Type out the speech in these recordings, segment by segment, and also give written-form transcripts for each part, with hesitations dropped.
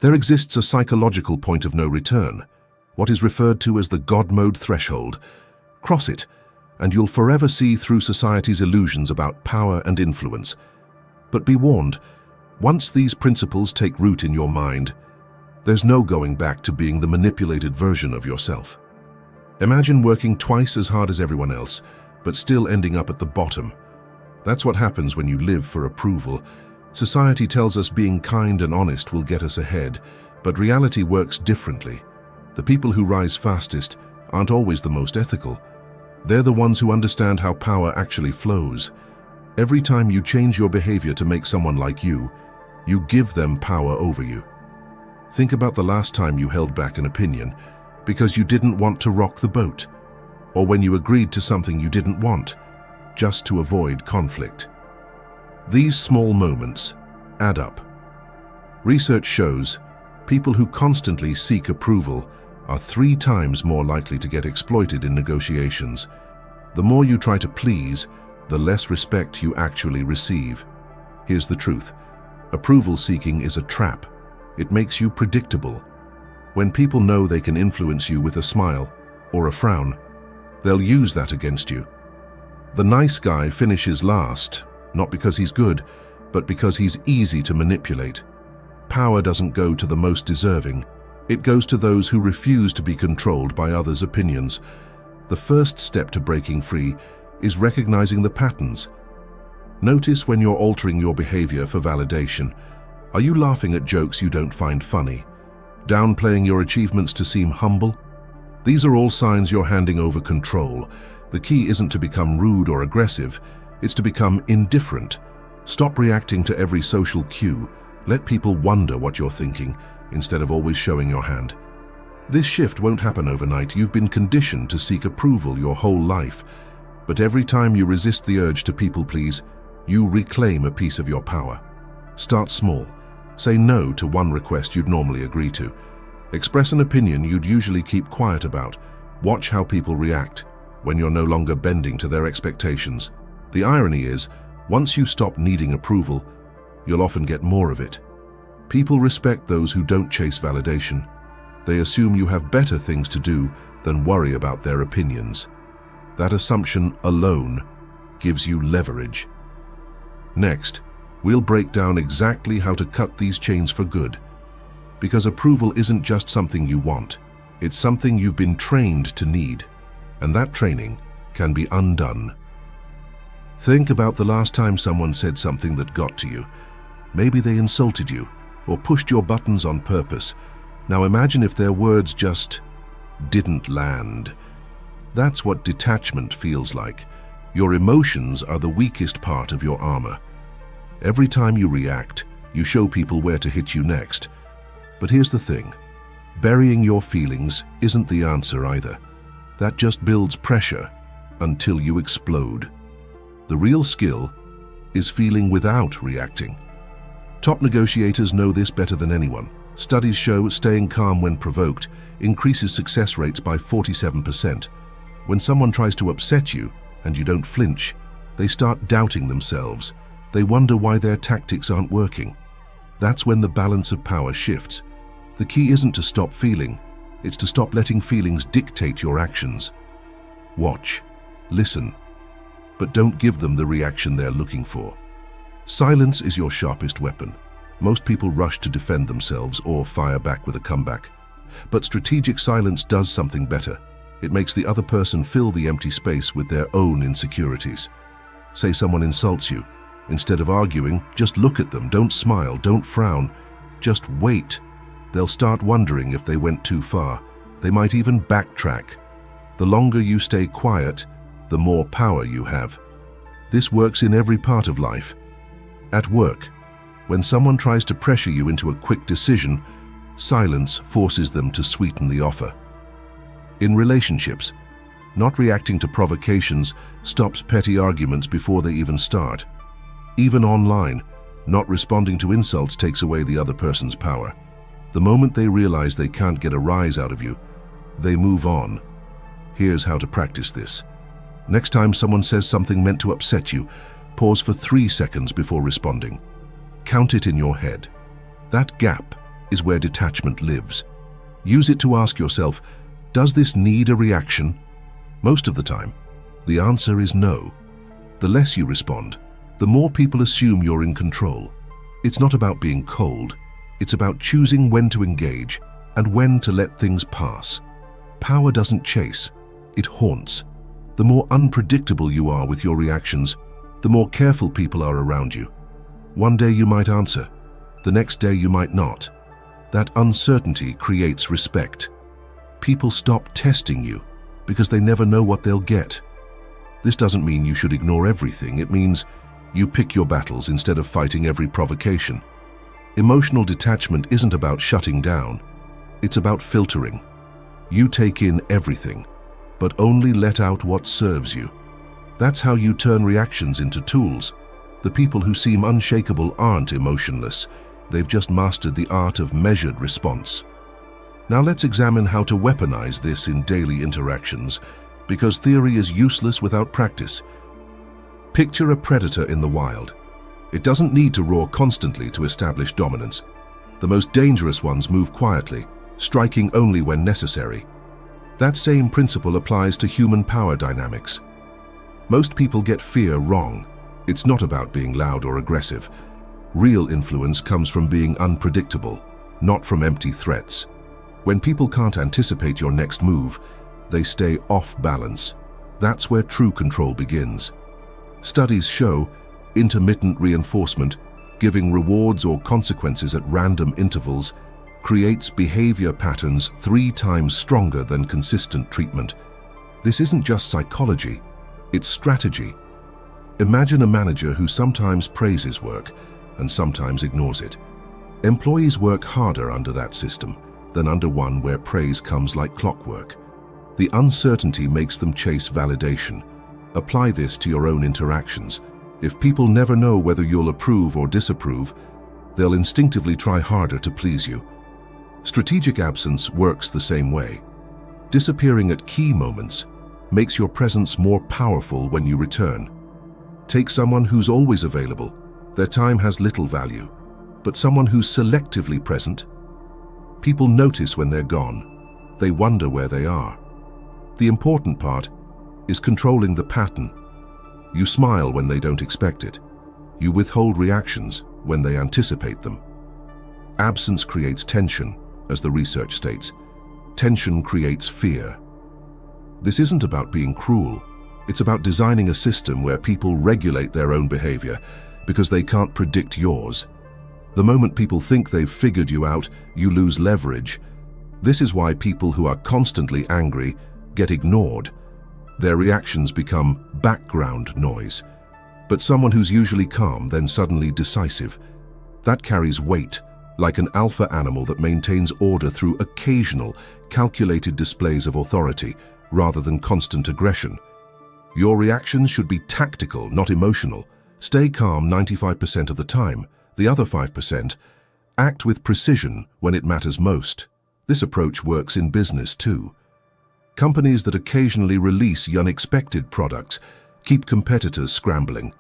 There exists a psychological point of no return, what is referred to as the God mode threshold. Cross it, and you'll forever see through society's illusions about power and influence. But be warned, once these principles take root in your mind, there's no going back to being the manipulated version of yourself. Imagine working twice as hard as everyone else, but still ending up at the bottom. That's what happens when you live for approval. Society tells us being kind and honest will get us ahead, but reality works differently. The people who rise fastest aren't always the most ethical. They're the ones who understand how power actually flows. Every time you change your behavior to make someone like you give them power over you. Think about the last time you held back an opinion because you didn't want to rock the boat, or when you agreed to something you didn't want, just to avoid conflict. These small moments add up. Research shows people who constantly seek approval are 3 times more likely to get exploited in negotiations. The more you try to please, the less respect you actually receive. Here's the truth. Approval seeking is a trap. It makes you predictable. When people know they can influence you with a smile or a frown, they'll use that against you. The nice guy finishes last, not because he's good, but because he's easy to manipulate. Power doesn't go to the most deserving. It goes to those who refuse to be controlled by others' opinions. The first step to breaking free is recognizing the patterns. Notice when you're altering your behavior for validation. Are you laughing at jokes you don't find funny? Downplaying your achievements to seem humble? These are all signs you're handing over control. The key isn't to become rude or aggressive, it's to become indifferent. Stop reacting to every social cue. Let people wonder what you're thinking, instead of always showing your hand. This shift won't happen overnight. You've been conditioned to seek approval your whole life. But every time you resist the urge to people please, you reclaim a piece of your power. Start small. Say no to one request you'd normally agree to. Express an opinion you'd usually keep quiet about. Watch how people react when you're no longer bending to their expectations. The irony is, once you stop needing approval, you'll often get more of it. People respect those who don't chase validation. They assume you have better things to do than worry about their opinions. That assumption alone gives you leverage. Next, we'll break down exactly how to cut these chains for good. Because approval isn't just something you want, it's something you've been trained to need, and that training can be undone. Think about the last time someone said something that got to you. Maybe they insulted you or pushed your buttons on purpose. Now imagine if their words just didn't land. That's what detachment feels like. Your emotions are the weakest part of your armor. Every time you react, you show people where to hit you next. But here's the thing. Burying your feelings isn't the answer either. That just builds pressure until you explode. The real skill is feeling without reacting. Top negotiators know this better than anyone. Studies show staying calm when provoked increases success rates by 47%. When someone tries to upset you and you don't flinch, they start doubting themselves. They wonder why their tactics aren't working. That's when the balance of power shifts. The key isn't to stop feeling, it's to stop letting feelings dictate your actions. Watch, listen, but don't give them the reaction they're looking for. Silence is your sharpest weapon. Most people rush to defend themselves or fire back with a comeback. But strategic silence does something better. It makes the other person fill the empty space with their own insecurities. Say someone insults you. Instead of arguing, just look at them. Don't smile, don't frown. Just wait. They'll start wondering if they went too far. They might even backtrack. The longer you stay quiet, the more power you have. This works in every part of life. At work, when someone tries to pressure you into a quick decision, silence forces them to sweeten the offer. In relationships, not reacting to provocations stops petty arguments before they even start. Even online, not responding to insults takes away the other person's power. The moment they realize they can't get a rise out of you, they move on. Here's how to practice this. Next time someone says something meant to upset you, pause for 3 seconds before responding. Count it in your head. That gap is where detachment lives. Use it to ask yourself, does this need a reaction? Most of the time, the answer is no. The less you respond, the more people assume you're in control. It's not about being cold. It's about choosing when to engage and when to let things pass. Power doesn't chase, it haunts. The more unpredictable you are with your reactions, the more careful people are around you. One day you might answer, the next day you might not. That uncertainty creates respect. People stop testing you because they never know what they'll get. This doesn't mean you should ignore everything. It means you pick your battles instead of fighting every provocation. Emotional detachment isn't about shutting down. It's about filtering. You take in everything, but only let out what serves you. That's how you turn reactions into tools. The people who seem unshakable aren't emotionless. They've just mastered the art of measured response. Now let's examine how to weaponize this in daily interactions, because theory is useless without practice. Picture a predator in the wild. It doesn't need to roar constantly to establish dominance. The most dangerous ones move quietly, striking only when necessary. That same principle applies to human power dynamics. Most people get fear wrong. It's not about being loud or aggressive. Real influence comes from being unpredictable, not from empty threats. When people can't anticipate your next move, they stay off balance. That's where true control begins. Studies show intermittent reinforcement, giving rewards or consequences at random intervals, creates behavior patterns 3 times stronger than consistent treatment. This isn't just psychology, it's strategy. Imagine a manager who sometimes praises work and sometimes ignores it. Employees work harder under that system than under one where praise comes like clockwork. The uncertainty makes them chase validation. Apply this to your own interactions. If people never know whether you'll approve or disapprove, they'll instinctively try harder to please you. Strategic absence works the same way. Disappearing at key moments makes your presence more powerful when you return. Take someone who's always available. Their time has little value, but someone who's selectively present. People notice when they're gone. They wonder where they are. The important part is controlling the pattern. You smile when they don't expect it. You withhold reactions when they anticipate them. Absence creates tension, as the research states. Tension creates fear. This isn't about being cruel. It's about designing a system where people regulate their own behavior because they can't predict yours. The moment people think they've figured you out, you lose leverage. This is why people who are constantly angry get ignored. Their reactions become background noise. But someone who's usually calm then suddenly decisive. That carries weight, like an alpha animal that maintains order through occasional, calculated displays of authority rather than constant aggression. Your reactions should be tactical, not emotional. Stay calm 95% of the time. The other 5%, act with precision when it matters most. This approach works in business too. Companies that occasionally release unexpected products keep competitors scrambling.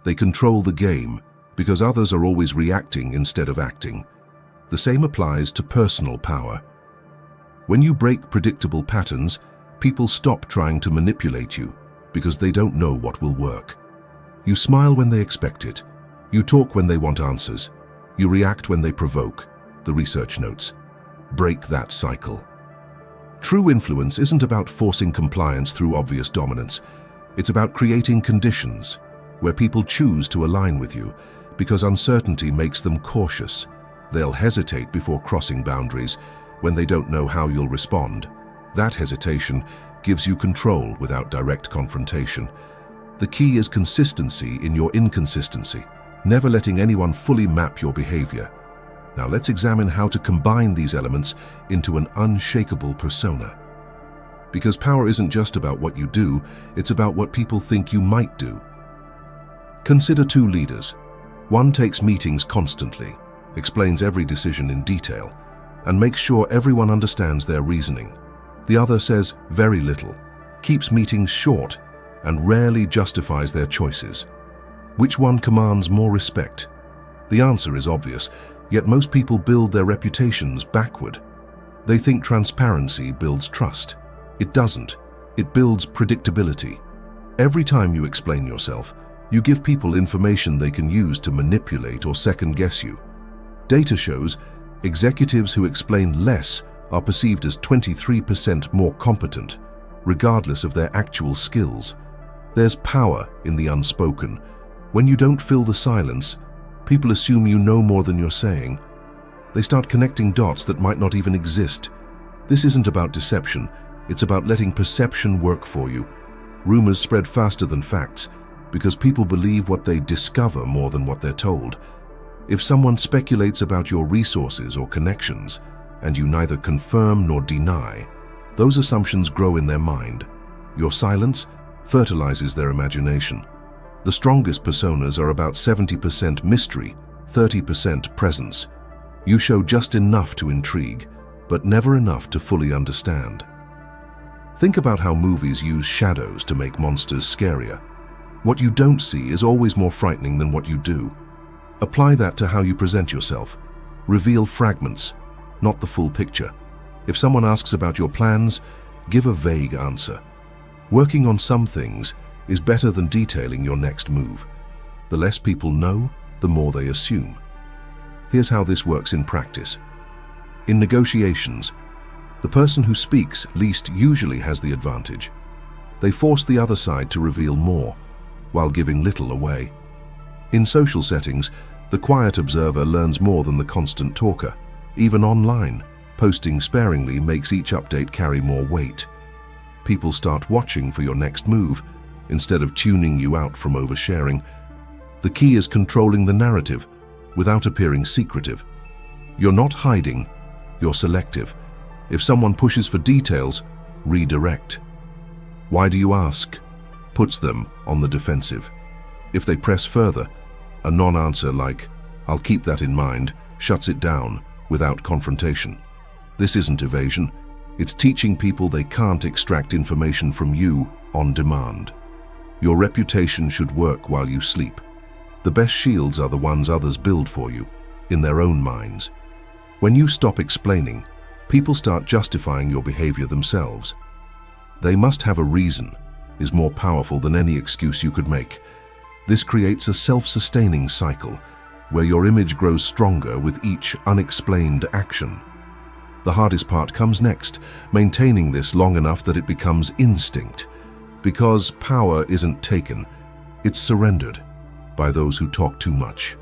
They control the game because others are always reacting instead of acting. The same applies to personal power. When you break predictable patterns, people stop trying to manipulate you because they don't know what will work. You smile when they expect it. You talk when they want answers. You react when they provoke, the research notes. Break that cycle. True influence isn't about forcing compliance through obvious dominance. It's about creating conditions where people choose to align with you because uncertainty makes them cautious. They'll hesitate before crossing boundaries when they don't know how you'll respond. That hesitation gives you control without direct confrontation. The key is consistency in your inconsistency, never letting anyone fully map your behavior. Now let's examine how to combine these elements into an unshakable persona. Because power isn't just about what you do, it's about what people think you might do. Consider 2 leaders. One takes meetings constantly, explains every decision in detail, and makes sure everyone understands their reasoning. The other says very little, keeps meetings short, and rarely justifies their choices. Which one commands more respect? The answer is obvious. Yet most people build their reputations backward. They think transparency builds trust. It doesn't. It builds predictability. Every time you explain yourself, you give people information they can use to manipulate or second-guess you. Data shows executives who explain less are perceived as 23% more competent, regardless of their actual skills. There's power in the unspoken. When you don't fill the silence, people assume you know more than you're saying. They start connecting dots that might not even exist. This isn't about deception. It's about letting perception work for you. Rumors spread faster than facts because people believe what they discover more than what they're told. If someone speculates about your resources or connections, and you neither confirm nor deny, those assumptions grow in their mind. Your silence fertilizes their imagination. The strongest personas are about 70% mystery, 30% presence. You show just enough to intrigue, but never enough to fully understand. Think about how movies use shadows to make monsters scarier. What you don't see is always more frightening than what you do. Apply that to how you present yourself. Reveal fragments, not the full picture. If someone asks about your plans, give a vague answer. Working on some things is better than detailing your next move. The less people know, the more they assume. Here's how this works in practice. In negotiations, the person who speaks least usually has the advantage. They force the other side to reveal more, while giving little away. In social settings, the quiet observer learns more than the constant talker. Even online, posting sparingly makes each update carry more weight. People start watching for your next move, instead of tuning you out from oversharing. The key is controlling the narrative, without appearing secretive. You're not hiding, you're selective. If someone pushes for details, redirect. Why do you ask? Puts them on the defensive. If they press further, a non-answer like, "I'll keep that in mind," shuts it down without confrontation. This isn't evasion. It's teaching people they can't extract information from you on demand. Your reputation should work while you sleep. The best shields are the ones others build for you, in their own minds. When you stop explaining, people start justifying your behavior themselves. "They must have a reason" is more powerful than any excuse you could make. This creates a self-sustaining cycle, where your image grows stronger with each unexplained action. The hardest part comes next, maintaining this long enough that it becomes instinct. Because power isn't taken, it's surrendered by those who talk too much.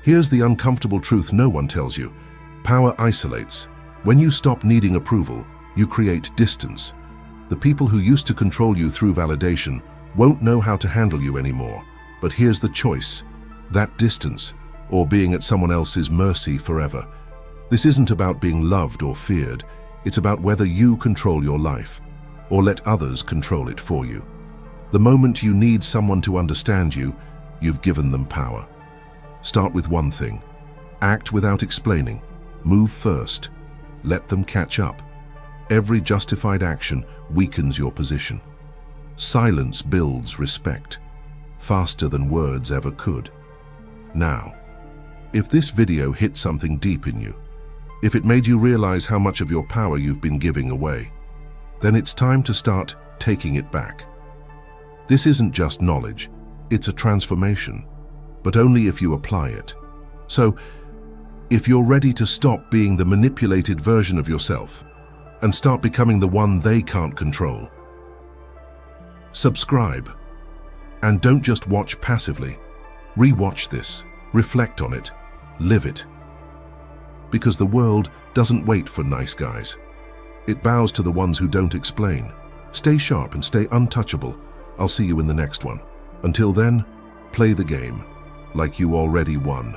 Here's the uncomfortable truth no one tells you. Power isolates. When you stop needing approval, you create distance. The people who used to control you through validation won't know how to handle you anymore. But here's the choice: that distance, or being at someone else's mercy forever. This isn't about being loved or feared. It's about whether you control your life, or let others control it for you. The moment you need someone to understand you, you've given them power. Start with one thing. Act without explaining. Move first. Let them catch up. Every justified action weakens your position. Silence builds respect, faster than words ever could. Now, if this video hit something deep in you, if it made you realize how much of your power you've been giving away, then it's time to start taking it back. This isn't just knowledge, it's a transformation, but only if you apply it. So, if you're ready to stop being the manipulated version of yourself and start becoming the one they can't control, subscribe. And don't just watch passively. Re-watch this, reflect on it, live it. Because the world doesn't wait for nice guys. It bows to the ones who don't explain. Stay sharp and stay untouchable. I'll see you in the next one. Until then, play the game like you already won.